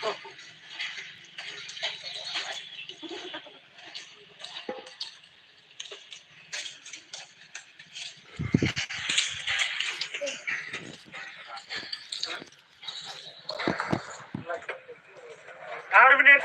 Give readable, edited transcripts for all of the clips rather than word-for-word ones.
8 menit.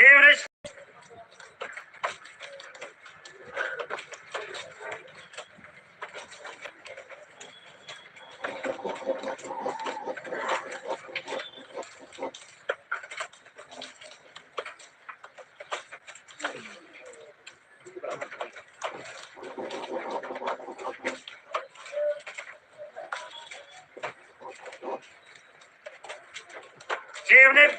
Average. Evening.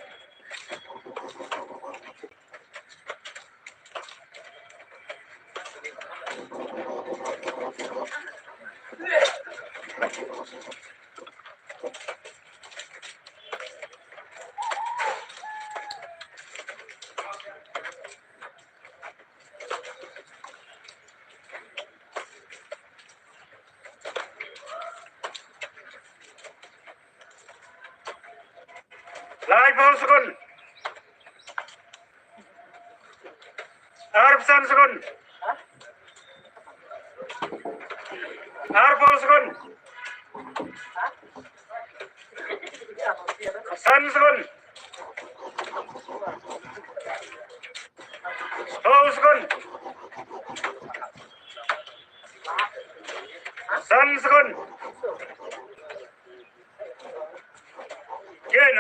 Live ball second. 8 second. 8 ball second. 7 second. 12 second. 7 second. Again.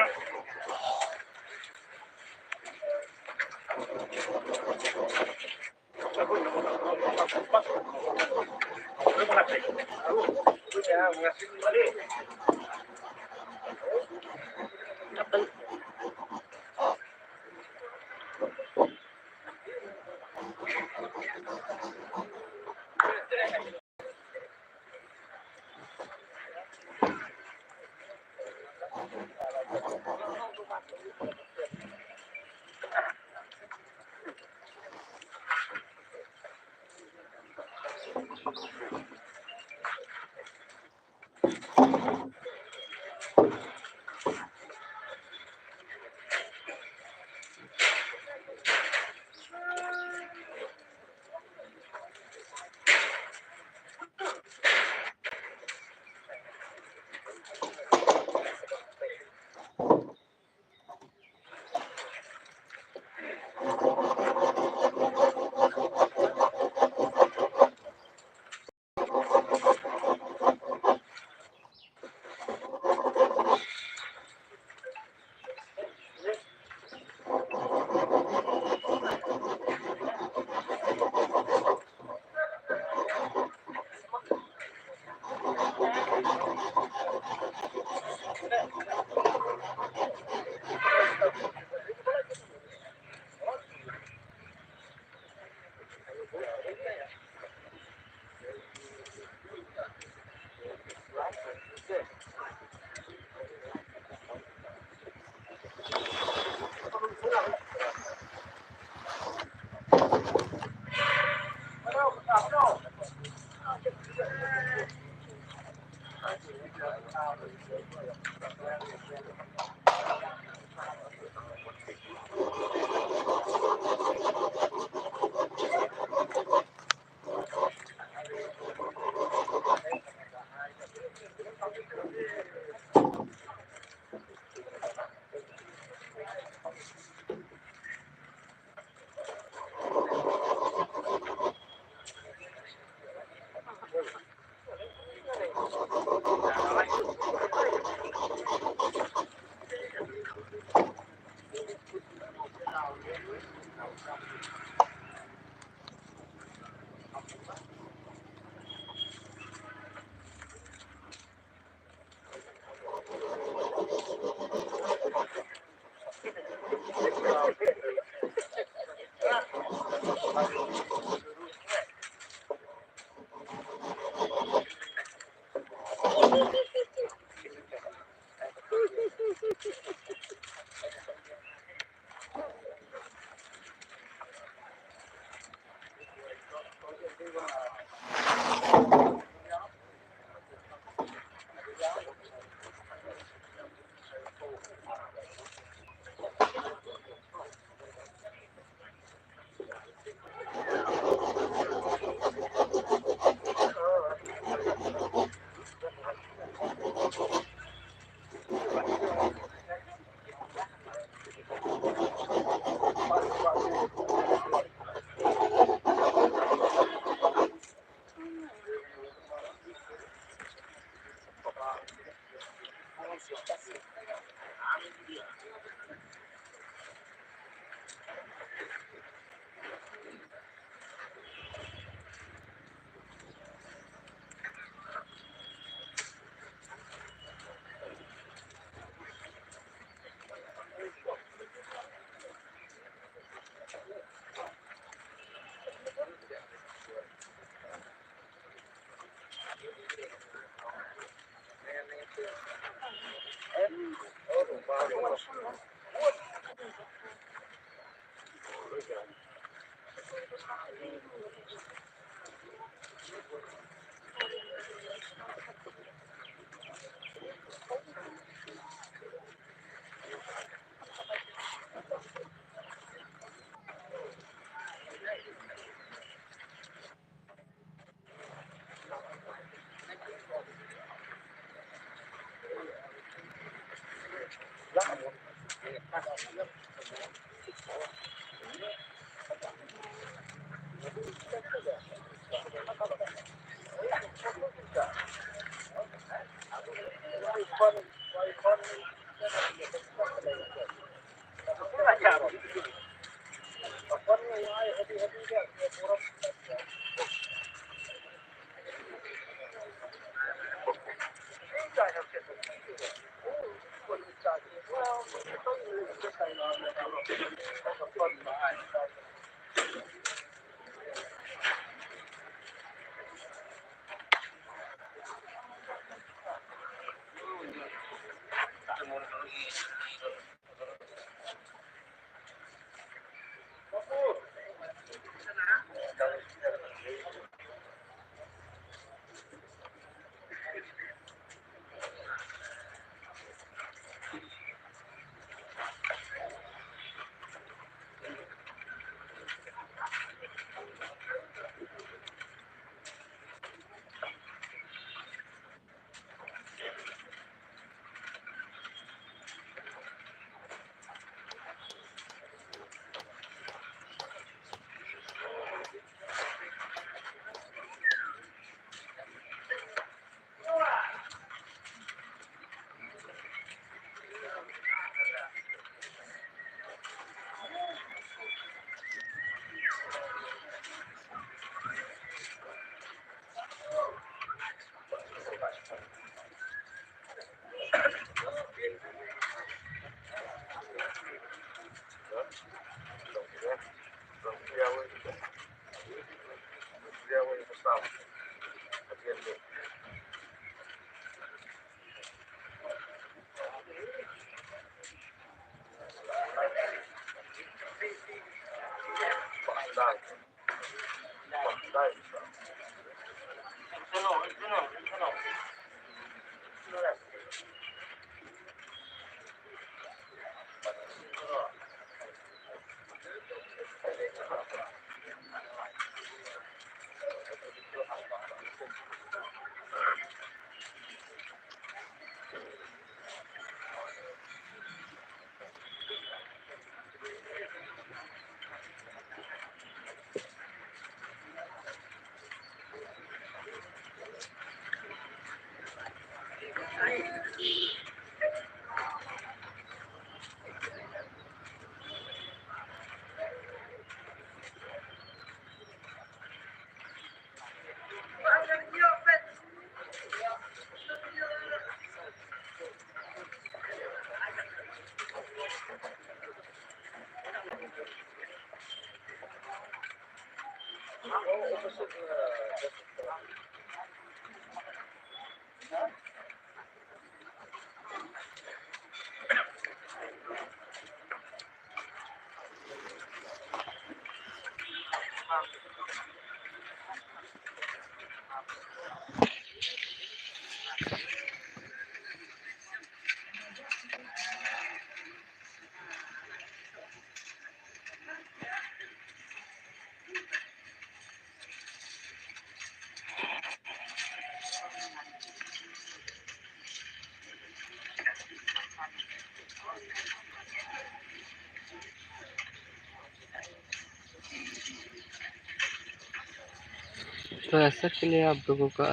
तो ऐसा के लिए आप लोगों का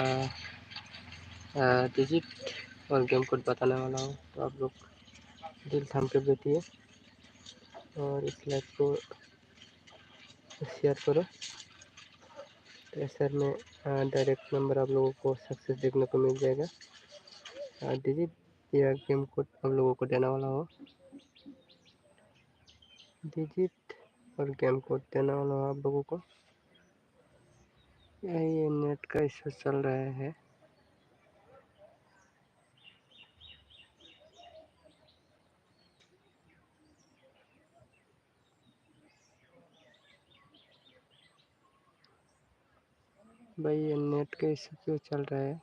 डिजिट और गेम कोड बताने वाला हूँ, तो आप लोग दिल थाम के बैठिए और इस लाइव को शेयर करो। तो सर में डायरेक्ट नंबर आप लोगों को सक्सेस देखने को मिल जाएगा। डिजिट या गेम कोड आप लोगों को देने वाला हो, डिजिट और गेम कोड देने वाला हो आप लोगों को। ये नेट का इशू चल रहा है। भाई ये नेट का इशू क्यों चल रहा है?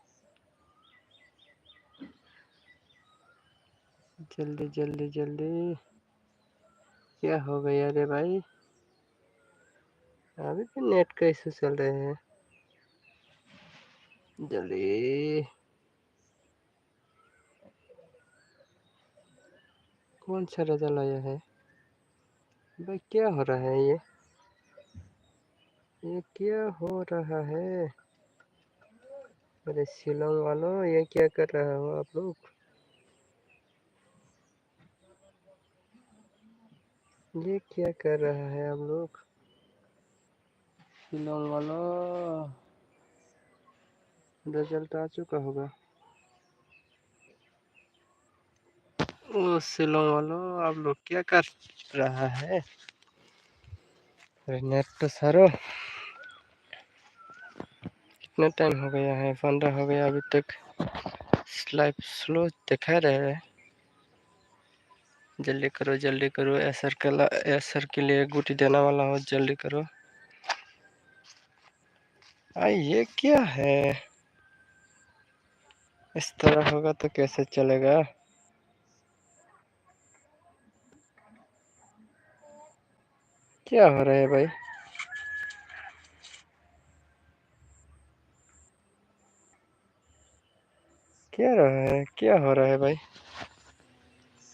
जल्दी जल्दी जल्दी, क्या हो गया रे भाई? अभी भी नेट का इशू चल रहे हैं। जल्दी, कौन सा रिजल्ट आया है भाई? क्या हो रहा है ये क्या हो रहा है? अरे शिलोंग वालों, ये क्या कर रहा हो आप लोग? ये क्या कर रहा है आप लोग शिलोंग वालों? रिजल्ट आ चुका होगा। ओ शिलोंग वालों, आप लोग क्या कर रहा है? अरे नेट तो सारो, कितना टाइम हो गया है? 15 हो गया अभी तक लाइव स्लो दिखा रहे हैं। जल्दी करो, एसर के लिए गुटी देने वाला हो, जल्दी करो। ये क्या है? इस तरह होगा तो कैसे चलेगा? क्या हो रहा है भाई? क्या हो रहा है भाई?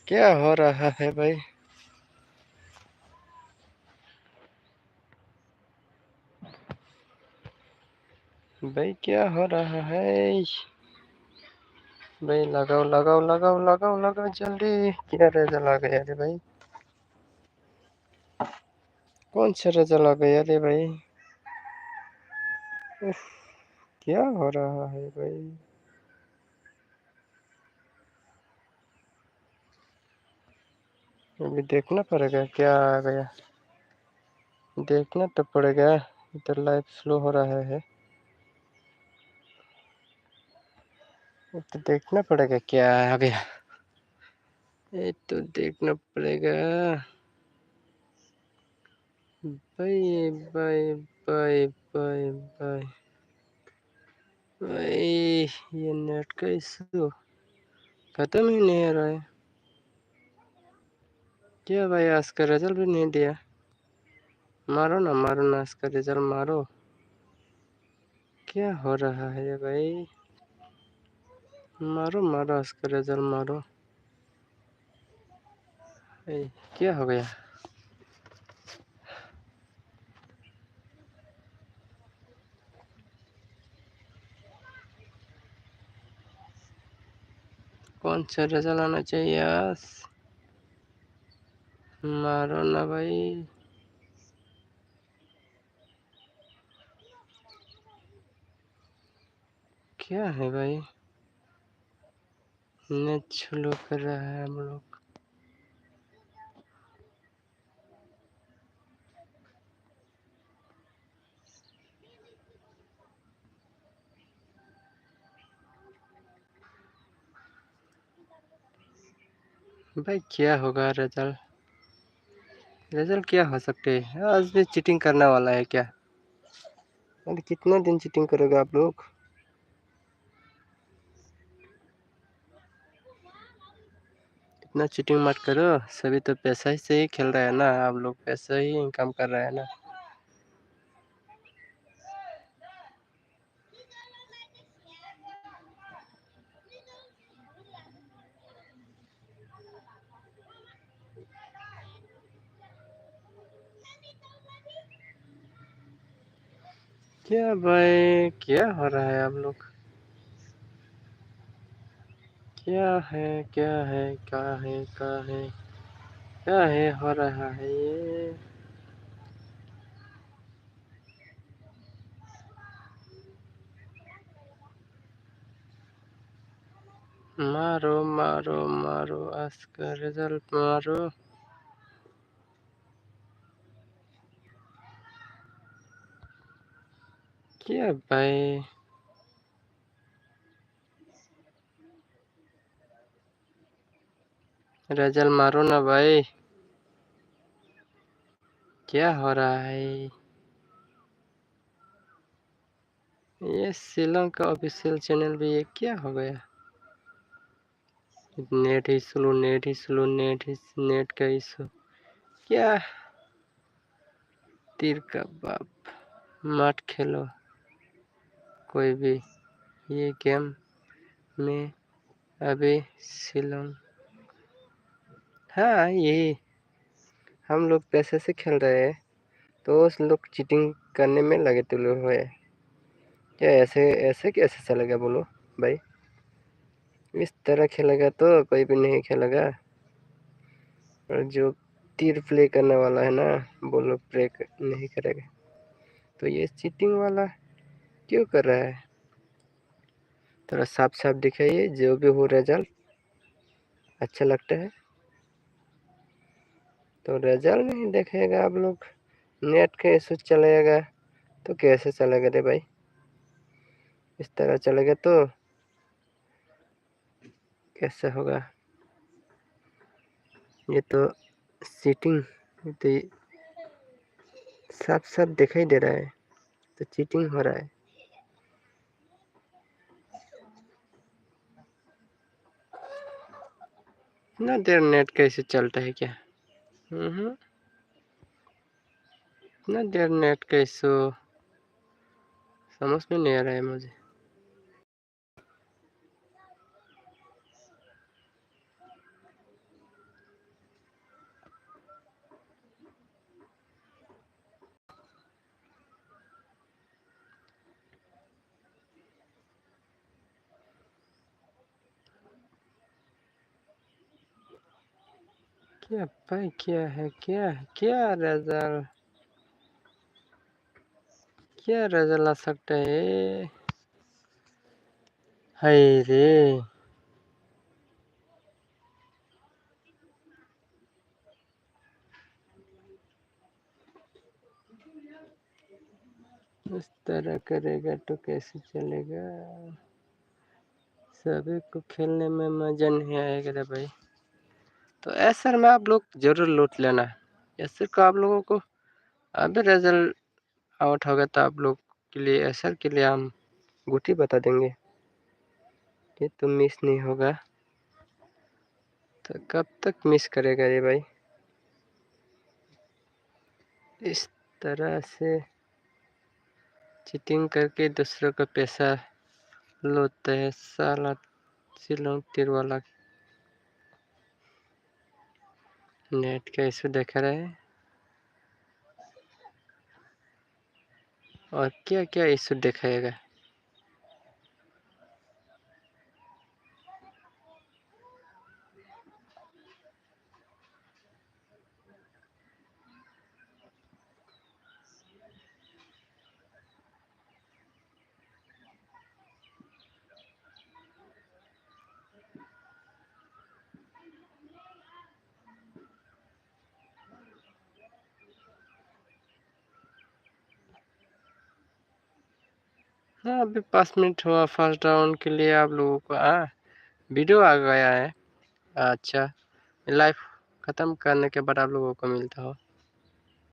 क्या हो रहा है भाई? भाई क्या हो रहा है भाई? लगाओ जल्दी। क्या रिजल्ट आ गया रे भाई? कौन सा रिजल्ट आ गया रे भाई? उफ, क्या हो रहा है भाई? अभी देखना पड़ेगा क्या आ गया, देखना तो पड़ेगा। इधर लाइव स्लो हो रहा है, तो देखना पड़ेगा क्या आ गया। ये तो देखना पड़ेगा। Bye bye bye bye bye भाई, ये नेट का इशू खत्म ही नहीं हो रहा है। क्या भाई, आज का रिजल्ट भी नहीं दिया? मारो ना आज का रिजल्ट मारो। क्या हो रहा है भाई? मारो आज का रिजल्ट मारो। क्या हो गया? कौन सा रिजल्ट आना चाहिए आज? मारो ना भाई। क्या है भाई? नेट स्लो कर रहा है हम लोग। भाई क्या होगा रिजल्ट? रिजल्ट क्या हो सकते हैं? आज भी चीटिंग करने वाला है क्या? अरे कितना दिन चीटिंग करोगे आप लोग? इतना चीटिंग मत करो। सभी तो पैसा ही से ही खेल रहा है ना, आप लोग पैसा ही इनकम कर रहे हैं ना। क्या भाई, क्या हो रहा है आप लोग? क्या है क्या है क्या है क्या है क्या है हो रहा है ये। मारो मारो मारो आज का रिजल्ट मारो। क्या भाई रिजल्ट मारो ना भाई। क्या हो रहा है ये शिलोंग का ऑफिशियल चैनल भी ये क्या हो गया। नेट ही स्लो नेट ही स्लो नेट का इशू। क्या तीर का बाप मत खेलो कोई भी ये गेम में अभी शिलोंग। हाँ यही हम लोग पैसे से खेल रहे हैं तो उस लोग चीटिंग करने में लगे तुले हुए हैं। क्या ऐसे ऐसे कैसे चलेगा बोलो भाई। इस तरह खेलेगा तो कोई भी नहीं खेलेगा। और जो तीर प्ले करने वाला है ना वो लोग नहीं करेगा। तो ये चीटिंग वाला क्यों कर रहा है। थोड़ा साफ साफ दिखाइए जो भी हो रिजल्ट अच्छा लगता है। तो रिजल्ट नहीं देखेगा आप लोग नेट का इशू चलेगा तो कैसे चलेगा रे भाई। इस तरह चलेगा तो कैसे होगा। ये तो चीटिंग तो साफ साफ दिखाई दे रहा है तो चीटिंग हो रहा है। इतना देर नेट कैसे चलता है क्या। इतना देर नेट कैसे समझ में नहीं आ रहा है मुझे। क्या भाई क्या है क्या रिजल्ट आ सकता है। हाय रे इस तरह करेगा तो कैसे चलेगा। सभी को खेलने में मजा नहीं आएगा रे भाई। तो ऐसा में आप लोग जरूर लूट लेना। ऐसे को आप लोगों को अभी रिजल्ट आउट होगा तो आप लोग के लिए ऐसा के लिए हम गुटी बता देंगे कि तुम मिस नहीं होगा। तो कब तक मिस करेगा ये भाई। इस तरह से चीटिंग करके दूसरों का पैसा लूटते हैं साला शिलोंग तीर वाला। नेट का इशू दिखा रहा है और क्या क्या इशू दिखाएगा। हाँ अभी 5 मिनट हुआ फर्स्ट राउंड के लिए आप लोगों को वीडियो आ गया है। अच्छा लाइव ख़त्म करने के बाद आप लोगों को मिलता हो।